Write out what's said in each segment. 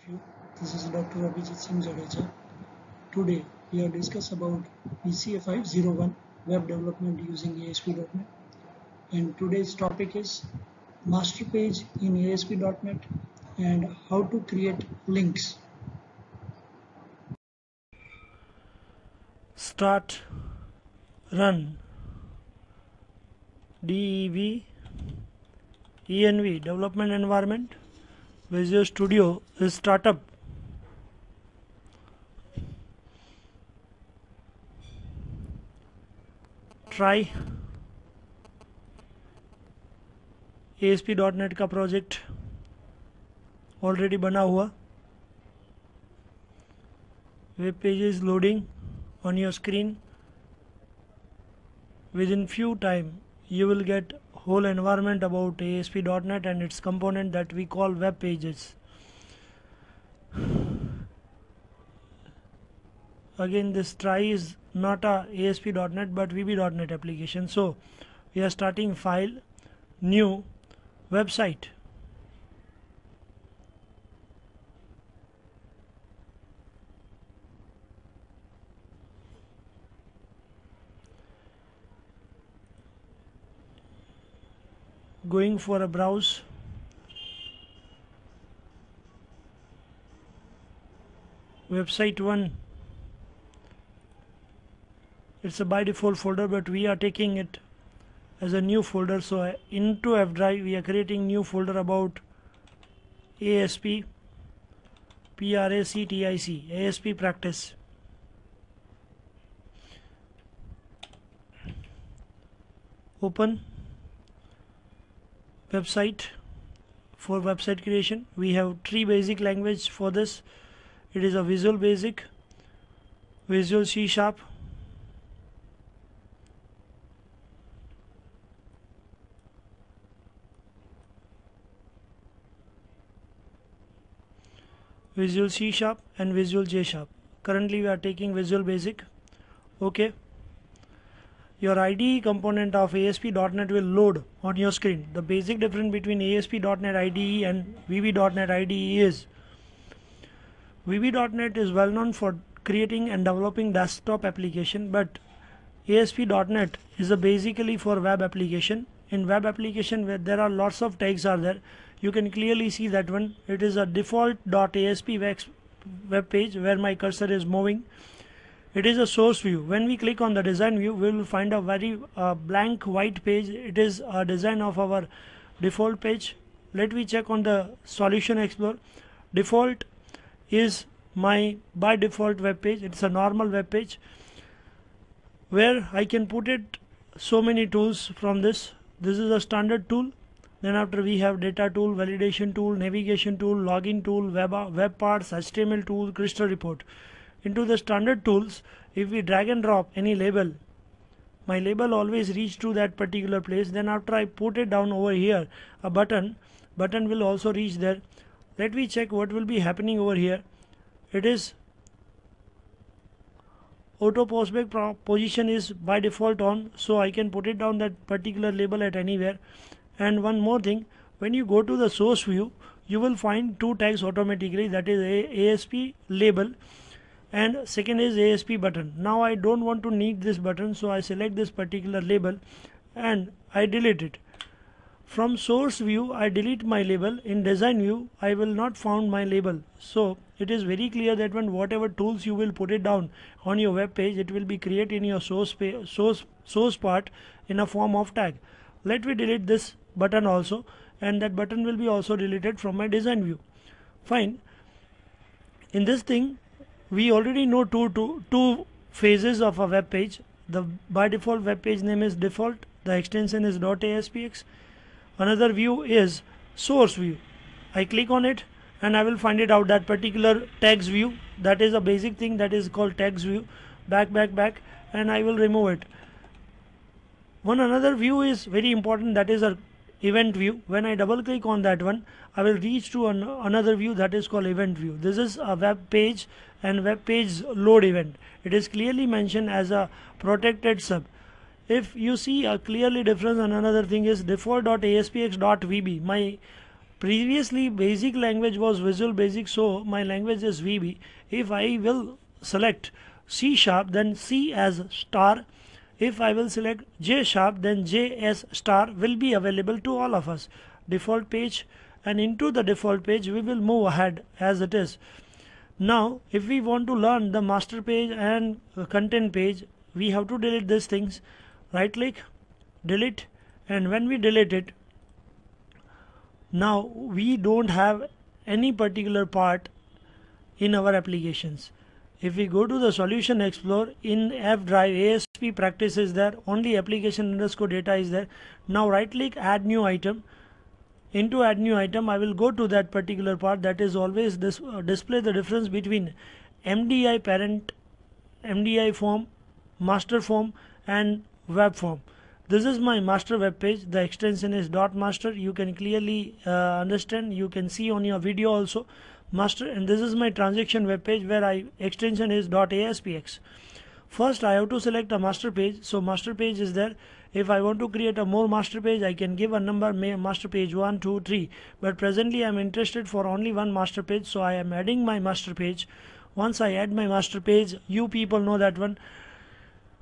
you. This is Dr. Abhijit Singh Jadeja. Today we have discussed about PCA 501 web development using ASP.NET, and today's topic is master page in ASP.NET and how to create links. Start, run, dev env development environment. Visual Studio is startup. Try ASP.NET का project already बना हुआ. Web page is loading on your screen. Within few time you will get whole environment about ASP.NET and its component that we call web pages. Again, this try is not a ASP.NET but VB.NET application. So we are starting file, new, website. Going for a browse. Website 1. It's a by default folder, but we are taking it as a new folder. So into F drive we are creating new folder about ASP PRACTIC, ASP practice. Open website. For website creation we have three basic language for this. It is a Visual Basic, Visual C#, Visual C# and Visual J#. Currently we are taking Visual Basic. Okay. Your IDE component of ASP.NET will load on your screen. The basic difference between ASP.NET IDE and VB.NET IDE is VB.NET is well known for creating and developing desktop application, but ASP.NET is basically for web application. In web application where there are lots of tags are there, you can clearly see that one. It is a default.asp web page where my cursor is moving. It is a source view. When we click on the design view, we will find a very blank white page. It is a design of our default page. Let me check on the Solution Explorer. Default is my by default web page. It's a normal web page where I can put it so many tools from this. This is a standard tool. Then after we have data tool, validation tool, navigation tool, login tool, web parts, HTML tool, crystal report. Into the standard tools, if we drag and drop any label, my label always reach to that particular place. Then after I put it down over here, a button will also reach there. Let me check what will be happening over here. It is auto postback position is by default on, so I can put it down that particular label at anywhere. And one more thing, when you go to the source view, you will find two tags automatically, that is ASP label and second is ASP button. Now I don't want to need this button, so I select this particular label and I delete it. From source view I delete my label. In design view I will not found my label. So it is very clear that when whatever tools you will put it down on your web page, it will be created in your source part in a form of tag. Let me delete this button also, and that button will be also deleted from my design view. Fine. In this thing we already know two phases of a web page. The by default web page name is default. The extension is .aspx. Another view is source view. I click on it and I will find it out that particular tags view. That is a basic thing that is called tags view. Back, and I will remove it. One another view is very important, that is a event view. When I double click on that one, I will reach to another view that is called event view. This is a web page and web page load event. It is clearly mentioned as a protected sub. If you see a clearly difference, and another thing is default.aspx.vb, my Previously basic language was Visual Basic, so my language is VB. If I will select C sharp, then C as star. If I will select J sharp, then J as star will be available to all of us. Default page, and into the default page we will move ahead as it is. Now if we want to learn the master page and content page, we have to delete these things. Right click, delete, and when we delete it, now we don't have any particular part in our applications. If we go to the Solution Explorer, in F drive ASP practice is there, only application underscore data is there. Now right click, add new item. Into add new item, I will go to that particular part, that is always this display the difference between MDI parent, MDI form, master form and web form. This is my master web page. The extension is .master. You can clearly understand. You can see on your video also master. And this is my transaction web page where extension is .aspx. First I have to select a master page. So master page is there. If I want to create a more master page, I can give a number, master page 1, 2, 3. But presently I am interested for only one master page. So I am adding my master page. Once I add my master page, you people know that one.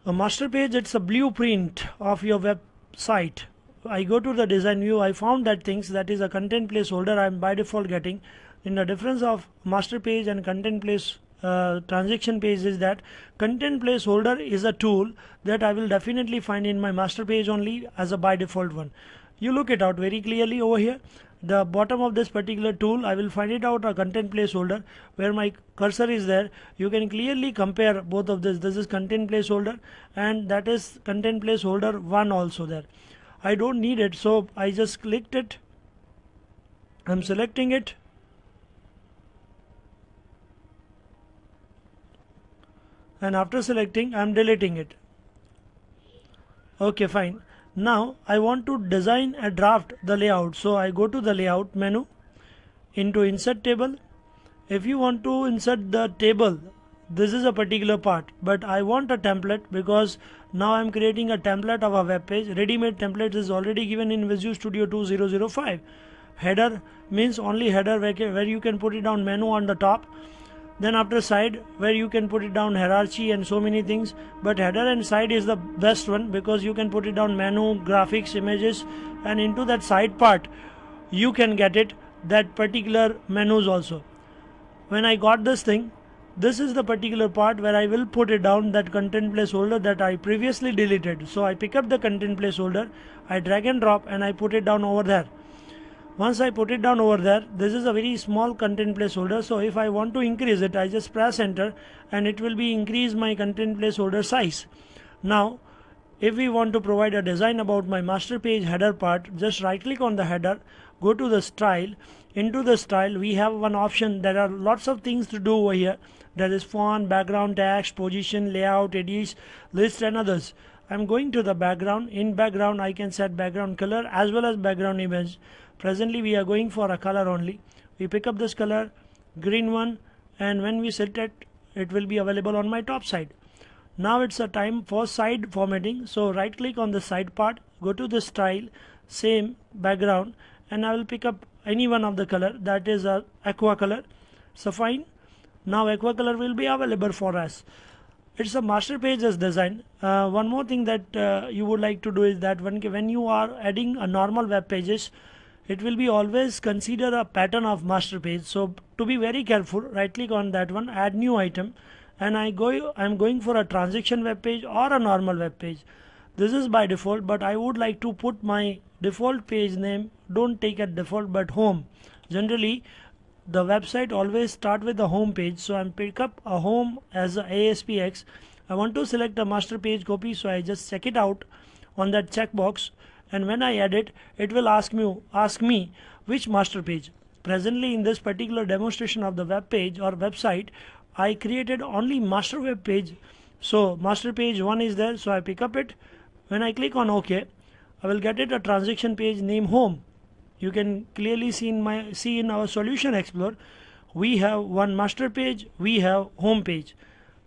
A master page, it's a blueprint of your website. I go to the design view, I found that things, that is a content placeholder I am by default getting. In the difference of master page and content place transaction page is that content placeholder is a tool that I will definitely find in my master page only as a by default one. You look it out very clearly over here. The bottom of this particular tool, I will find it out a content placeholder where my cursor is there. You can clearly compare both of this. This is content placeholder and that is content placeholder 1 also there. I don't need it, so I just clicked it. I'm selecting it. And after selecting, I'm deleting it. Okay, fine. Now I want to design a draft the layout, so I go to the layout menu, into insert table. If you want to insert the table, this is a particular part, but I want a template because now I'm creating a template of a web page. Ready-made template is already given in Visual Studio 2005. Header means only header where you can put it down menu on the top. Then after side, where you can put it down hierarchy and so many things, but header and side is the best one because you can put it down menu, graphics, images, and into that side part you can get it that particular menus also. When I got this thing, this is the particular part where I will put it down, that content placeholder that I previously deleted. So I pick up the content placeholder, I drag and drop and I put it down over there. Once I put it down over there, this is a very small content placeholder, so if I want to increase it, I just press enter and it will be increase my content placeholder size. Now if we want to provide a design about my master page header part, just right click on the header, go to the style. Into the style we have one option. There are lots of things to do over here. There is font, background, text, position, layout, edits, list and others. I'm going to the background. In background I can set background color as well as background image. Presently we are going for a color only. We pick up this color, green one, and when we set it, it will be available on my top side. Now it's a time for side formatting. So right click on the side part, go to the style, same background, and I will pick up any one of the color, that is a aqua color. So fine. Now aqua color will be available for us. It's a master page as design. One more thing that you would like to do is that when you are adding a normal web pages, it will be always consider a pattern of master page. So to be very careful, right click on that one, add new item, and I'm going for a transaction web page or a normal web page. This is by default, but I would like to put my default page name, don't take a default but home. Generally the website always start with the home page, so I'm pick up a home as a ASPX. I want to select a master page copy, so I just check it out on that checkbox, and when I add it, it will ask me which master page. Presently in this particular demonstration of the web page or website, I created only master web page, so master page 1 is there, so I pick up it. When I click on OK, I will get it a transaction page name home. You can clearly see in our Solution Explorer, we have one master page, we have home page.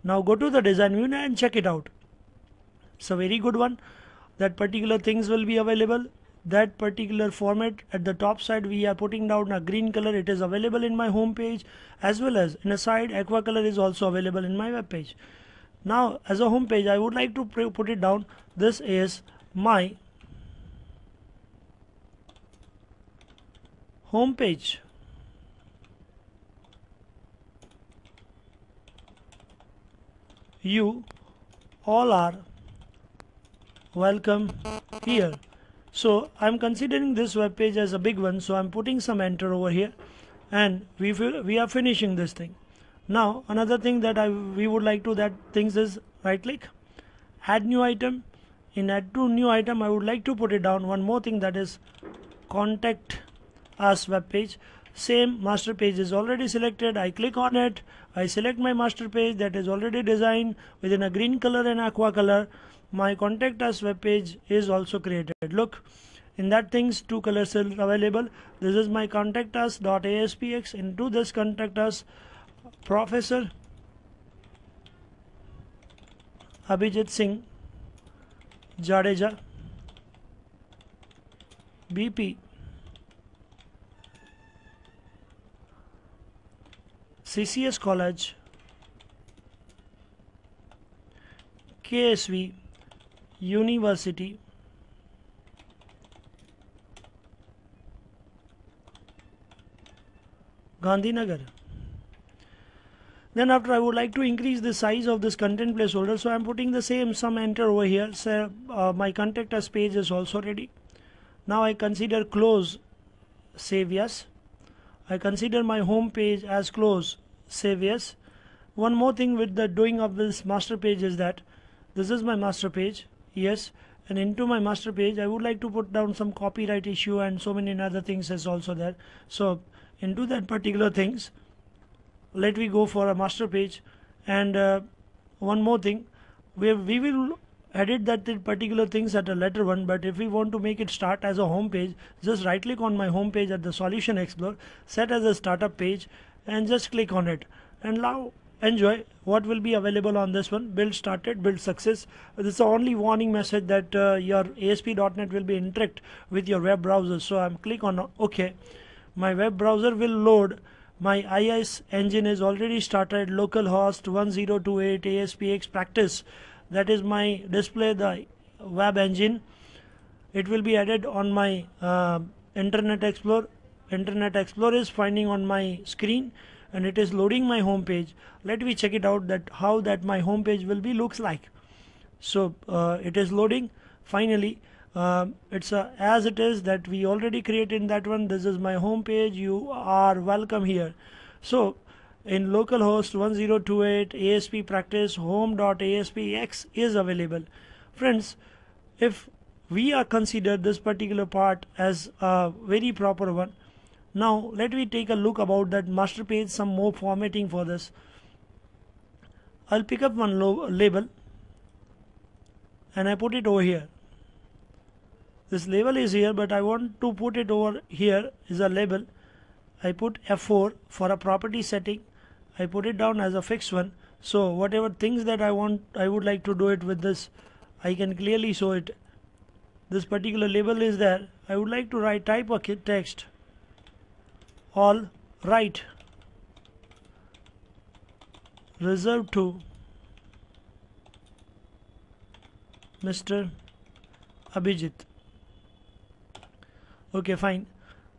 Now go to the design view and check it out. It's a very good one. That particular things will be available. that particular format. At the top side we are putting down a green color. It is available in my home page, as well as in a side aqua color is also available in my web page. Now as a home page I would like to put it down. This is my home page. You all are welcome here. So I'm considering this web page as a big one, so I'm putting some enter over here, and we are finishing this thing. Now another thing that we would like to that things is right click, add new item. In add to new item I would like to put it down one more thing, that is contact us web page. Same master page is already selected. I click on it, I select my master page that is already designed within a green color and aqua color. My contact us web page is also created. Look, in that things two colors are available. This is my contact us.aspx. Into this contact us, Professor Abhijit Singh Jadeja, BP, CCS College, KSV University, Gandhinagar. Then after I would like to increase the size of this content placeholder, so I am putting the same some enter over here. So my contact us page is also ready. Now I consider close, save yes. I consider my home page as close, save yes. One more thing with the doing of this master page is that this is my master page, yes, and into my master page I would like to put down some copyright issue and so many other things is also there. So into that particular things, let me go for a master page. And one more thing, we will edit that particular things at a later one, but if we want to make it start as a home page, just right click on my home page at the Solution Explorer, set as a startup page, and just click on it. And now enjoy what will be available on this one. Build started, build success. This is the only warning message that your ASP.NET will be interact with your web browser. So I'm click on OK. My web browser will load. My IIS engine is already started. Localhost 1028 ASPX practice. That is my display, the web engine. It will be added on my Internet Explorer. Internet Explorer is finding on my screen, and it is loading my home page. Let me check it out that how that my home page will be looks like. So it is loading finally. It's as it is that we already created that one. This is my home page. You are welcome here. So in localhost 1028 ASP practice home.aspx is available. Friends, if we are consider this particular part as a very proper one, now let me take a look about that master page, some more formatting for this. I'll pick up one label and I put it over here. This label is here, but I want to put it over here is a label. I put F4 for a property setting. I put it down as a fixed one. So whatever things that I want, I would like to do it with this, I can clearly show it. This particular label is there. I would like to type a text. All right. Reserved to Mr. Abhijit. Okay, fine.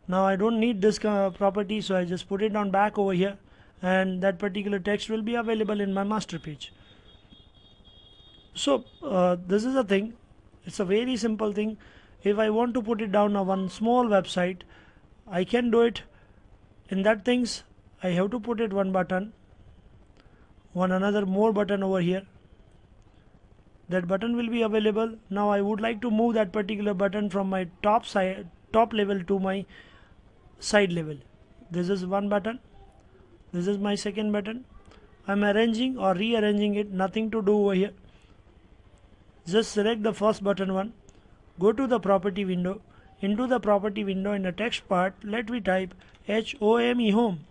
Now I don't need this property, so I just put it on back over here, and that particular text will be available in my master page. So this is a thing. It's a very simple thing. If I want to put it down on one small website, I can do it. In that things, I have to put it one button, one another more button over here. That button will be available. Now I would like to move that particular button from my top level to my side level. This is one button. This is my second button. I'm arranging or rearranging it. Nothing to do over here. Just select the first button one. Go to the property window. Into the property window, in the text part, let me type HOME home.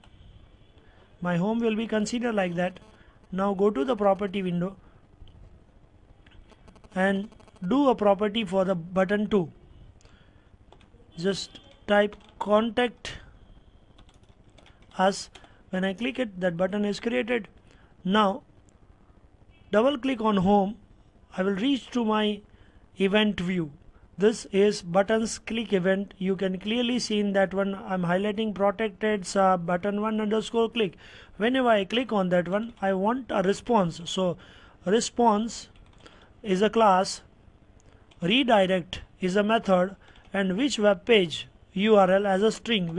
My home will be considered like that. Now go to the property window and do a property for the button 2. just type contact us. When I click it, that button is created. Now double click on home. I will reach to my event view. This is buttons click event. You can clearly see in that one I'm highlighting protected button 1 underscore click. Whenever I click on that one, I want a response. So response is a class, redirect is a method, and which web page URL as a string,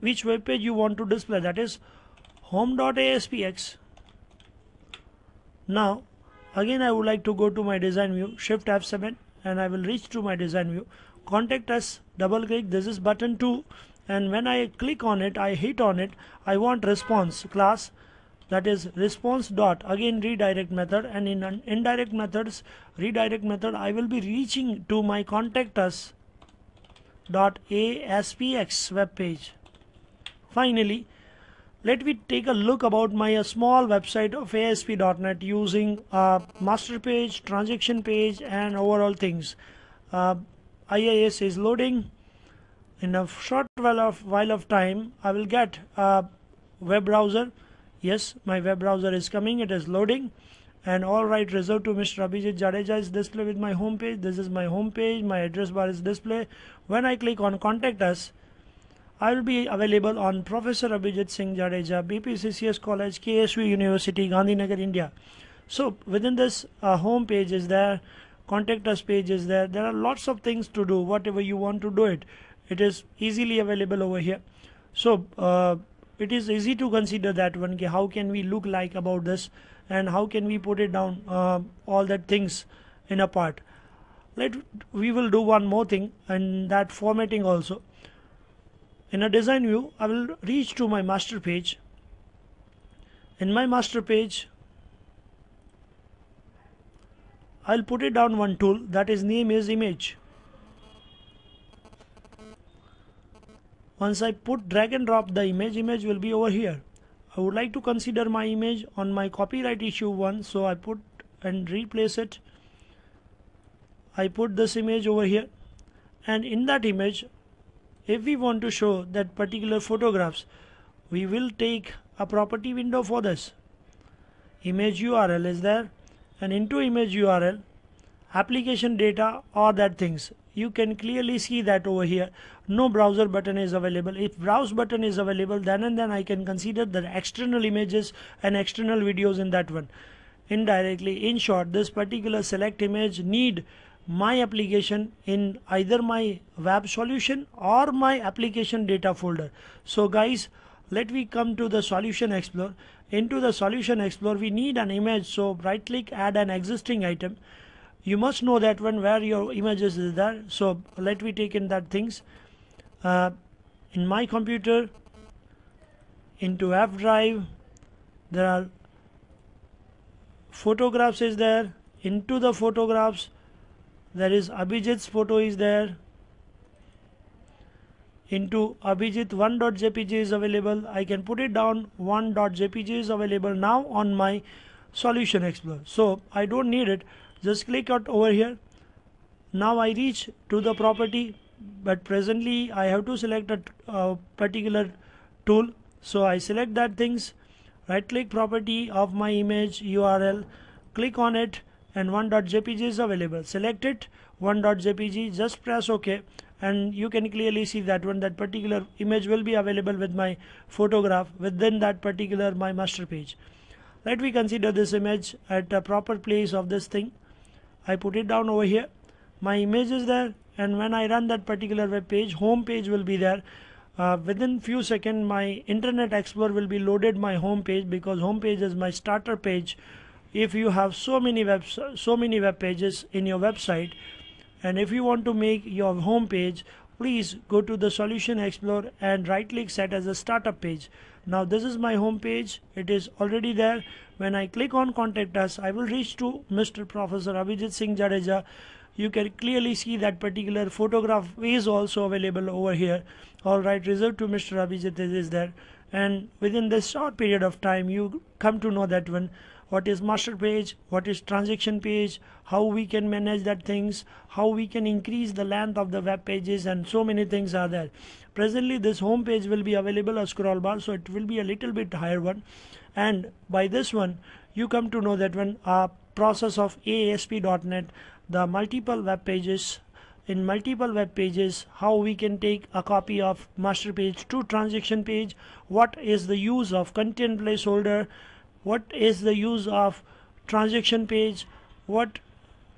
which web page you want to display, that is home.aspx. Now again I would like to go to my design view, shift F7, and I will reach to my design view. Contact us, double click, this is button 2, and when I click on it, I hit on it, I want response class, that is response dot again redirect method, and in an indirect methods redirect method I will be reaching to my contact us dot aspx web page. Finally, let me take a look about my small website of ASP.NET using master page, transaction page, and overall things. IIS is loading. In a short while of time, I will get a web browser. Yes, my web browser is coming. It is loading. And alright, reserved to Mr. Abhijit Jadeja is display with my home page. This is my home page. My address bar is display. When I click on contact us, I will be available on Professor Abhijit Singh Jadeja, BPCCS College, KSU University, Gandhinagar, India. So within this home page is there, contact us page is there. There are lots of things to do. Whatever you want to do it, it is easily available over here. So it is easy to consider that one. How can we look like about this, and how can we put it down all that things in a part. We will do one more thing, and that formatting also. In a design view, I will reach to my master page. In my master page, I'll put it down one tool, that is name is image. Once I put drag and drop the image will be over here. I would like to consider my image on my copyright issue 1, so I put and replace it. I put this image over here, and in that image, if we want to show that particular photographs, we will take a property window for this. Image URL is there, and into image URL, application data or that things. You can clearly see that over here, no browser button is available. If browse button is available, then and then I can consider the external images and external videos in that one. Indirectly, in short, this particular select image need my application in either my web solution or my application data folder. So guys, let me come to the solution explorer. Into the solution explorer, we need an image, so right click, add an existing item. You must know that one where your images is there, so let me take in that things. In my computer, into F drive, there are photographs is there. Into the photographs, there is Abhijit's photo is there. Into Abhijit 1.jpg is available. I can put it down. 1.jpg is available now on my solution explorer. So I don't need it. Just click out over here. Now I reach to the property, but presently I have to select a particular tool. So I select that things. Right click property of my image URL. Click on it. And 1.jpg is available. Select it, 1.jpg, just press OK, and you can clearly see that that particular image will be available with my photograph within that particular my master page. Let me consider this image at a proper place of this thing. I put it down over here. My image is there, and when I run that particular web page, home page will be there. Within few seconds, my Internet Explorer will be loaded my home page, because home page is my starter page. If you have so many web pages in your website, and if you want to make your home page, please go to the Solution Explorer and right click set as a startup page. Now this is my home page. It is already there. When I click on contact us, I will reach to Mr. Professor Abhijit Singh Jadeja. You can clearly see that particular photograph is also available over here. Alright, reserved to Mr. Abhijit is there. And within this short period of time, you come to know that what is master page, what is transaction page, how we can manage that things, how we can increase the length of the web pages, and so many things are there. Presently this home page will be available a scroll bar, so it will be a little bit higher one, and by this one you come to know that when a process of ASP.NET, the multiple web pages, in multiple web pages, how we can take a copy of master page to transaction page, what is the use of content placeholder, what is the use of transaction page, what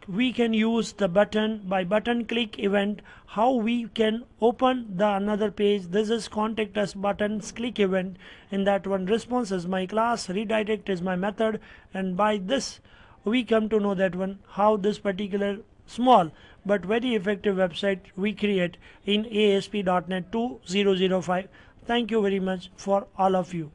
we can use the button by button click event, how we can open the another page. This is contact us buttons click event. In that one, response is my class, redirect is my method, and by this we come to know that one how this particular small but very effective website we create in ASP.NET 2005. Thank you very much for all of you.